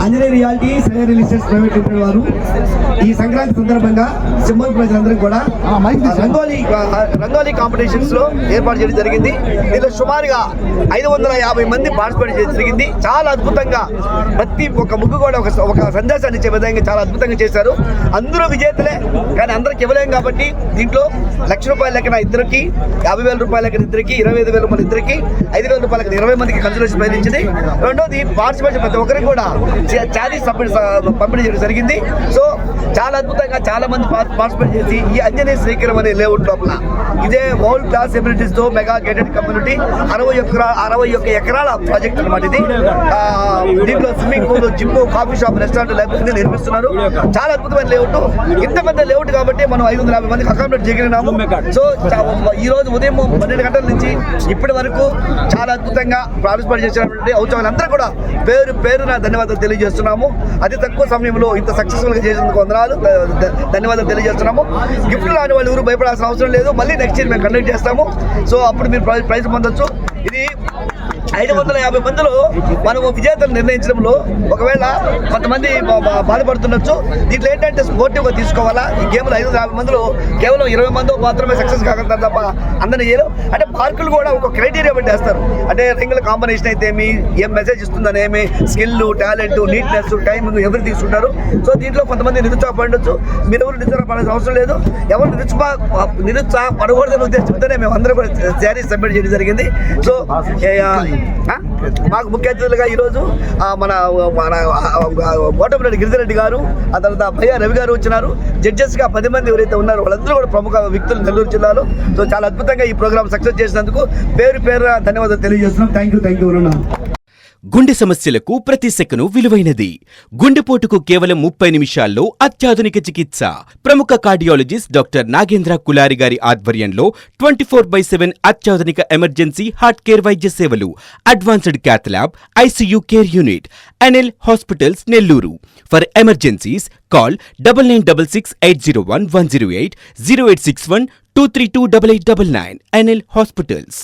Anjani reality Shreya real estates private limited వారు ఈ సంక్రాంతి సందర్భంగా సింబల్ ప్రజలందరూ కూడా రంగోలీ కాంపిటీషన్స్ లో ఏర్పాటు చేయడం జరిగింది. దీనిలో సుమారుగా 550 మంది పార్టిసిపేట్ చేయడం జరిగింది. చాలా అద్భుతంగా ప్రతి ఒక్క ముగ్గు కూడా ఒక సందేశాన్ని ఇచ్చే విధంగా చాలా అద్భుతంగా చేశారు. అందరూ విజేతలే, కానీ అందరికి ఇవ్వలేం కాబట్టి దీంట్లో ₹1,00,000 లెక్కన ఇద్దరికి, ₹50,000 లెక్కన ఇద్దరికి, ₹25,000 ఇద్దరికి, ₹5,000 లెక్కన 20 మందికి కన్సల్టేషన్ ప్రయత్నించింది. రెండోది పార్టిసిపేషన్ ప్రతి ఒక్కరికి కూడా చార్జీ పంపిణీ చేయడం జరిగింది. సో చాలా అద్భుతంగా చాలా మంది పార్టిసిపేట్ చేసి ఈ అంజనీ శ్రీకరం అనే లేఅవుట్ లోపల ఇదే వరల్డ్ క్లాస్ ఎమ్యూనిటీస్ తో మెగా గేటెడ్ కమ్యూనిటీ 61 ఎకరాల ప్రాజెక్ట్ అన్నమాట ఇది. దీంట్లో swimming pool, gym, coffee shop, restaurant, library నిర్మిస్తున్నారు. చాలా అద్భుతమైన లేఅవుట్. ఇంత పెద్ద లేఅవుట్ కాబట్టి మనం 550 మందికి అకామిడేట్ చేయగలిగినాము. సో ఈ రోజు ఉదయం 12 గంటల నుంచి ఇప్పటి వరకు చాలా అద్భుతంగా పార్టిసిపేట్ చేసినటువంటి ఔత్సవాలందరూ కూడా పేరున ధన్యవాదాలు తెలియజేస్తున్నాము. అతి తక్కువ సమయంలో ఇంత సక్సెస్ఫుల్ గా చేసినందుకు ధన్యవాదాలు తెలియజేస్తున్నాము. గిఫ్ట్ రాని వాళ్ళు ఎవరు భయపడాల్సిన అవసరం లేదు. మళ్ళీ నెక్స్ట్ ఇయర్ మేము కండక్ట్ చేస్తాము. సో అప్పుడు మీరు ప్రైజ్ పొందొచ్చు. ఇది 550 మందిలో మనము విజేతలు నిర్ణయించడంలో ఒకవేళ కొంతమంది బాధపడుతుండొచ్చు. దీంట్లో ఏంటంటే స్పోర్టివ్గా తీసుకోవాలా. ఈ గేమ్లో 550 మందిలో కేవలం 20 మంది మాత్రమే సక్సెస్ కాగలుగుతారు తప్ప అందరినీ చేయరు. అంటే మార్కులు కూడా ఒక క్రైటీరియా పెట్టేస్తారు. అంటే రింగుల కాంబినేషన్ అయితే ఏం మెసేజ్ ఇస్తుందని, ఏమి స్కిల్, టాలెంట్, నీట్నెస్, టైమింగ్ ఎవరు తీసుకుంటారు. సో దీంట్లో కొంతమంది నిరుత్సాహపడవచ్చు. మీరు ఎవరు నిరుత్సాహపడాల్సిన అవసరం లేదు. ఎవరు నిరుత్సాహపడకూడదని ఉద్దేశంతోనే మేము అందరూ కూడా శారీస్ సబ్మిట్ చేయడం జరిగింది. సో మాకు ముఖ్య అతిథులుగా ఈరోజు మన కోటమిరెడ్డి గిరిజరెడ్డి గారు, ఆ తర్వాత భయ్య రవి గారు వచ్చినారు. జడ్జెస్గా 10 మంది ఎవరైతే ఉన్నారో వాళ్ళందరూ కూడా ప్రముఖ వ్యక్తులు నెల్లూరు జిల్లాలో. సో చాలా అద్భుతంగా ఈ ప్రోగ్రామ్ సక్సెస్ చేసినందుకు పేరు ధన్యవాదాలు తెలియజేస్తున్నాం. Thank you. గుండె సమస్యలకు ప్రతి సెకను విలువైనది. గుండెపోటుకు కేవలం 30 నిమిషాల్లో అత్యాధునిక చికిత్స. ప్రముఖ కార్డియాలజిస్ట్ డాక్టర్ నాగేంద్ర కులారి గారి ఆధ్వర్యంలో 24/7 అత్యాధునిక ఎమర్జెన్సీ హార్ట్ కేర్ వైద్య సేవలు. Advanced cath lab, ICU care unit. NL hospitals Nellore. For emergencies call 9966801108 0861 2328899. NL hospitals.